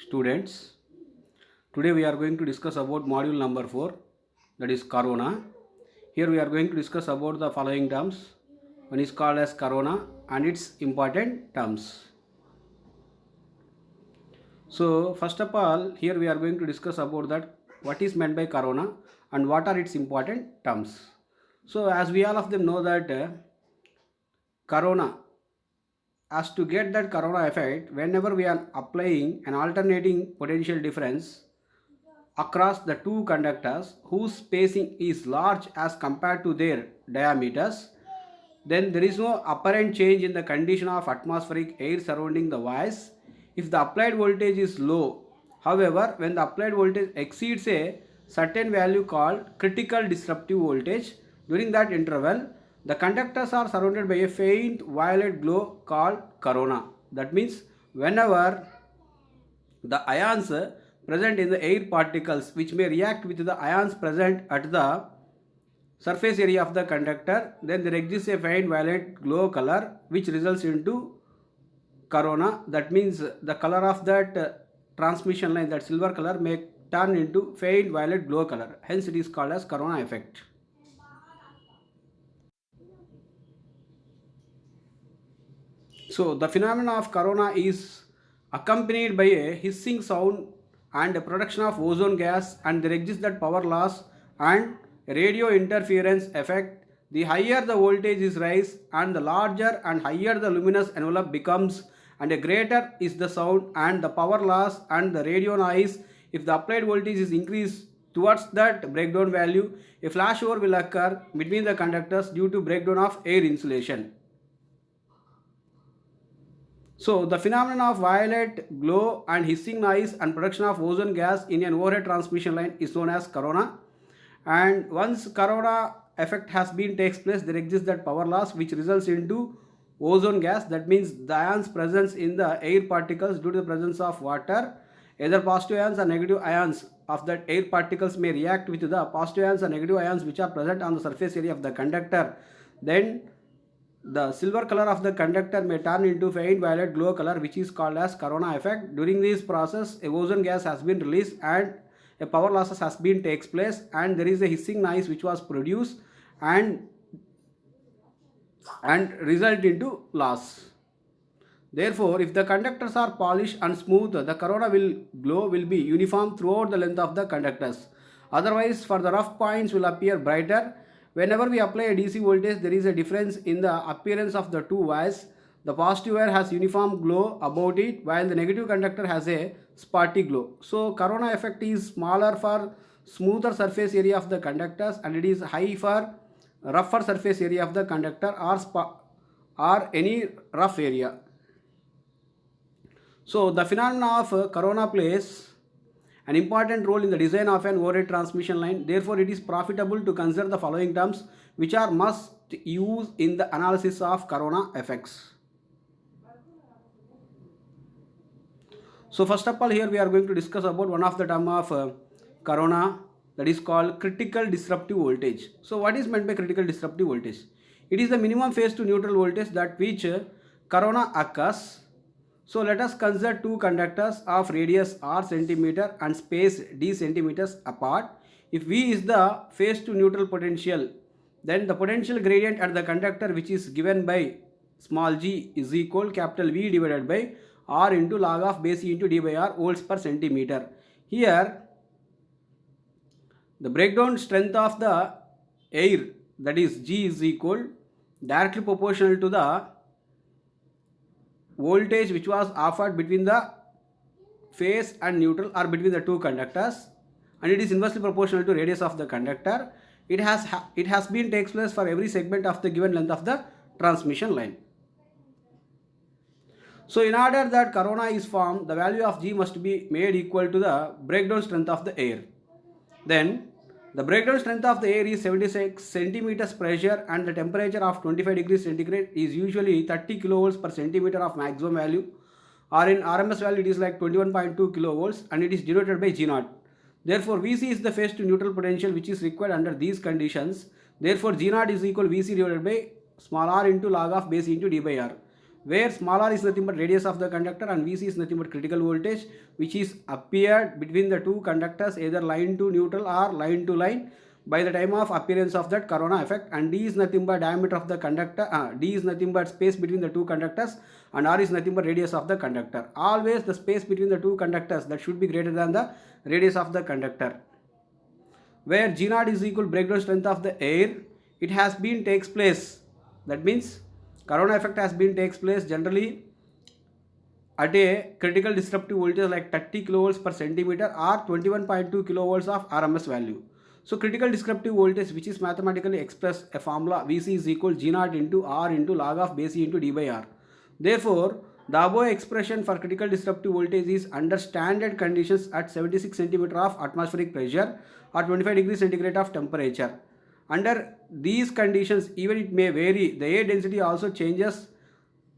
students. Today we are going to discuss about module number 4, that is corona. Here we are going to discuss about the following terms. One is called as corona and its important terms. So first of all, here we are going to discuss about that what is meant by corona and what are its important terms. So as we all of them know that corona, as to get that corona effect, whenever we are applying an alternating potential difference across the two conductors whose spacing is large as compared to their diameters, then there is no apparent change in the condition of atmospheric air surrounding the wires if the applied voltage is low. However, when the applied voltage exceeds a certain value called critical disruptive voltage, during that interval, the conductors are surrounded by a faint violet glow called corona. That means whenever the ions present in the air particles which may react with the ions present at the surface area of the conductor, then there exists a faint violet glow color which results into corona. That means the color of that transmission line, that silver color, may turn into faint violet glow color. Hence it is called as corona effect. So the phenomenon of corona is accompanied by a hissing sound and a production of ozone gas, and there exists that power loss and radio interference effect. The higher the voltage is rise and the larger and higher the luminous envelope becomes, and the greater is the sound and the power loss and the radio noise. If the applied voltage is increased towards that breakdown value, a flashover will occur between the conductors due to breakdown of air insulation. So the phenomenon of violet glow and hissing noise and production of ozone gas in an overhead transmission line is known as corona. And once corona effect has been takes place, there exists that power loss which results into ozone gas. That means the ions presence in the air particles due to the presence of water, either positive ions or negative ions of that air particles may react with the positive ions or negative ions which are present on the surface area of the conductor. Then the silver color of the conductor may turn into faint violet glow color which is called as corona effect. During this process, a ozone gas has been released and a power losses has been takes place, and there is a hissing noise which was produced and result into loss. Therefore, if the conductors are polished and smooth, the corona glow will be uniform throughout the length of the conductors. Otherwise, for the rough points will appear brighter. Whenever we apply a DC voltage, there is a difference in the appearance of the two wires. The positive wire has uniform glow about it, while the negative conductor has a spotty glow. So corona effect is smaller for smoother surface area of the conductors, and it is high for rougher surface area of the conductor or any rough area. So the phenomenon of corona plays an important role in the design of an overhead transmission line. Therefore, it is profitable to consider the following terms which are must use in the analysis of corona effects. So first of all, here we are going to discuss about one of the term of corona, that is called critical disruptive voltage. So what is meant by critical disruptive voltage? It is the minimum phase to neutral voltage that which corona occurs. So let us consider two conductors of radius r centimeter and space d centimeters apart. If V is the phase to neutral potential, then the potential gradient at the conductor which is given by small g is equal capital V divided by r into log of base E into d by r volts per centimeter. Here the breakdown strength of the air, that is G, is equal directly proportional to the voltage which was offered between the phase and neutral or between the two conductors, and it is inversely proportional to radius of the conductor. It has been takes place for every segment of the given length of the transmission line. So in order that corona is formed, the value of G must be made equal to the breakdown strength of the air. Then the breakdown strength of the air is 76 centimeters pressure, and the temperature of 25 degrees centigrade is usually 30 kilovolts per centimeter of maximum value, or in RMS value it is like 21.2 kilovolts, and it is denoted by G0. Therefore, Vc is the phase to neutral potential which is required under these conditions. Therefore, G0 is equal Vc divided by small r into log of base E into d by r. where small r is nothing but radius of the conductor and Vc is nothing but critical voltage which is appeared between the two conductors either line to neutral or line to line by the time of appearance of that corona effect, and d is nothing but diameter of the conductor, d is nothing but space between the two conductors, and r is nothing but radius of the conductor. Always the space between the two conductors that should be greater than the radius of the conductor. Where G naught is equal breakdown strength of the air, it has been takes place. That means corona effect has been takes place generally at a critical disruptive voltage like 30 kilovolts per centimeter or 21.2 kilovolts of RMS value. So critical disruptive voltage, which is mathematically expressed a formula Vc is equal G naught into R into log of base E into d by R. Therefore, the above expression for critical disruptive voltage is under standard conditions at 76 centimeter of atmospheric pressure or 25 degrees centigrade of temperature. Under these conditions, even it may vary, the air density also changes,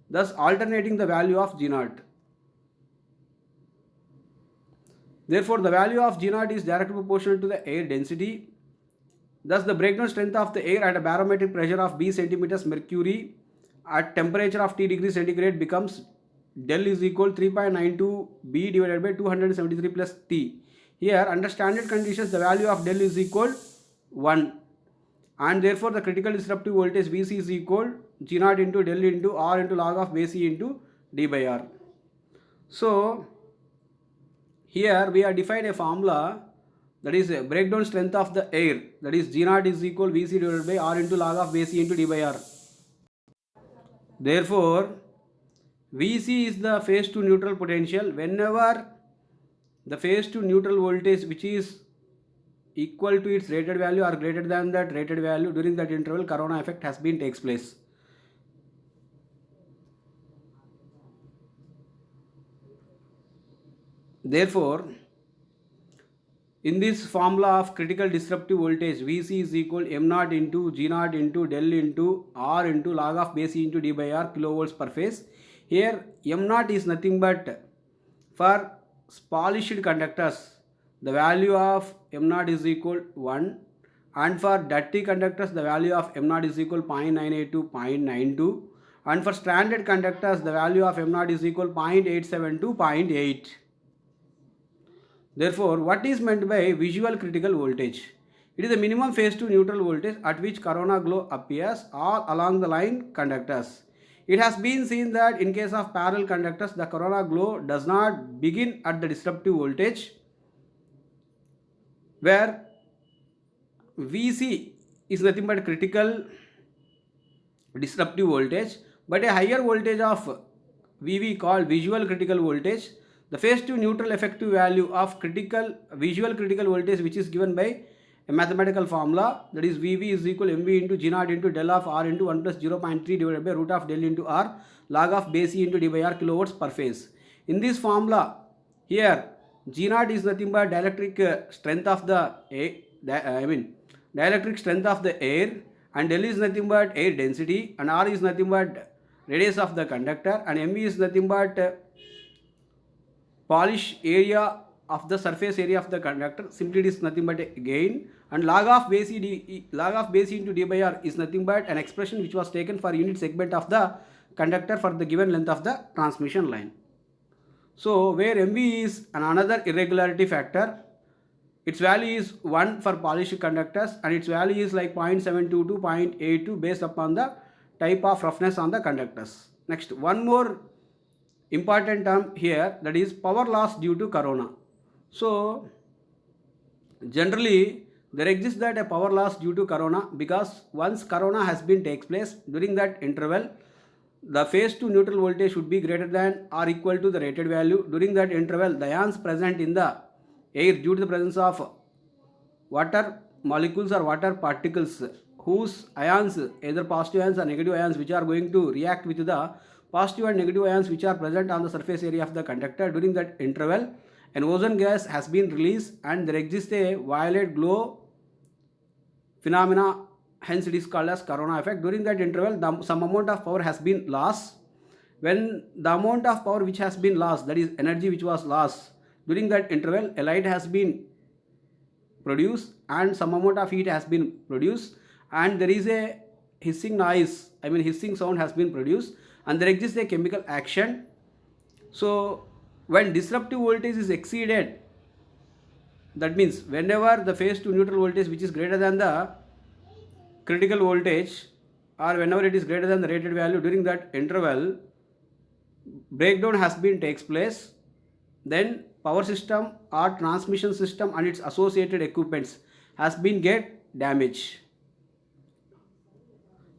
thus alternating the value of G naught. Therefore, the value of G naught is directly proportional to the air density. Thus, the breakdown strength of the air at a barometric pressure of B centimeters mercury at temperature of T degrees centigrade becomes del is equal 3.92 B divided by 273 plus T. Here, under standard conditions, the value of del is equal 1. And therefore, the critical disruptive voltage Vc is equal G naught into del into R into log of base E into d by R. So, here we are defined a formula that is a breakdown strength of the air, that is G naught is equal Vc divided by R into log of base E into d by R. Therefore, Vc is the phase to neutral potential. Whenever the phase to neutral voltage which is equal to its rated value or greater than that rated value, during that interval corona effect has been takes place. Therefore, in this formula of critical disruptive voltage, Vc is equal m naught into G naught into del into R into log of base E into d by R kilovolts per phase. Here m naught is nothing but for polished conductors, the value of m naught is equal 1, and for dirty conductors the value of m naught is equal 0.98 to 0.92, and for standard conductors the value of m naught is equal 0.87 to 0.8. Therefore, what is meant by visual critical voltage? It is the minimum phase to neutral voltage at which corona glow appears all along the line conductors. It has been seen that in case of parallel conductors, the corona glow does not begin at the disruptive voltage, where Vc is nothing but critical disruptive voltage, but a higher voltage of Vv called visual critical voltage. The phase to neutral effective value of visual critical voltage, which is given by a mathematical formula, that is Vv is equal mv into G naught into del of R into 1 plus 0.3 divided by root of del into R log of base E into d by R kilovolts per phase. In this formula, here G naught is nothing but dielectric strength of the dielectric strength of the air, and del is nothing but air density, and R is nothing but radius of the conductor, and mv is nothing but polish area of the surface area of the conductor. Simply it is nothing but a gain, and log of base E into d by R is nothing but an expression which was taken for unit segment of the conductor for the given length of the transmission line. So where mv is another irregularity factor, its value is 1 for polished conductors, and its value is like 0.72 to 0.82 based upon the type of roughness on the conductors. Next, one more important term here, that is power loss due to corona. So generally there exists that a power loss due to corona, because once corona has been takes place, during that interval the phase to neutral voltage should be greater than or equal to the rated value. During that interval, the ions present in the air due to the presence of water molecules or water particles whose ions, either positive ions or negative ions, which are going to react with the positive and negative ions which are present on the surface area of the conductor. During that interval, an ozone gas has been released and there exists a violet glow phenomena, hence it is called as corona effect. During that interval, some amount of power has been lost. When the amount of power which has been lost, that is energy which was lost, during that interval a light has been produced and some amount of heat has been produced, and there is a hissing noise, hissing sound has been produced, and there exists a chemical action. So when disruptive voltage is exceeded, that means whenever the phase to neutral voltage which is greater than the critical voltage, or whenever it is greater than the rated value, during that interval breakdown has been takes place, then power system or transmission system and its associated equipments has been get damaged.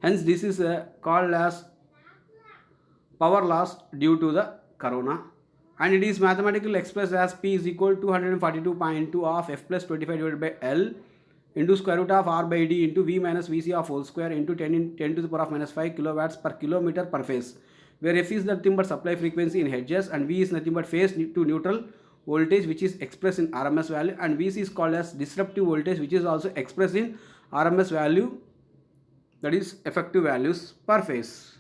Hence this is called as power loss due to the corona, and it is mathematically expressed as P is equal to 242.2 of F plus 25 divided by L into square root of R by D into V minus Vc of whole square into 10 to the power of minus 5 kilowatts per kilometer per phase, where F is nothing but supply frequency in hertz and V is nothing but phase to neutral voltage which is expressed in RMS value, and Vc is called as disruptive voltage which is also expressed in RMS value, that is effective values per phase.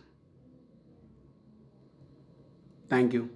Thank you.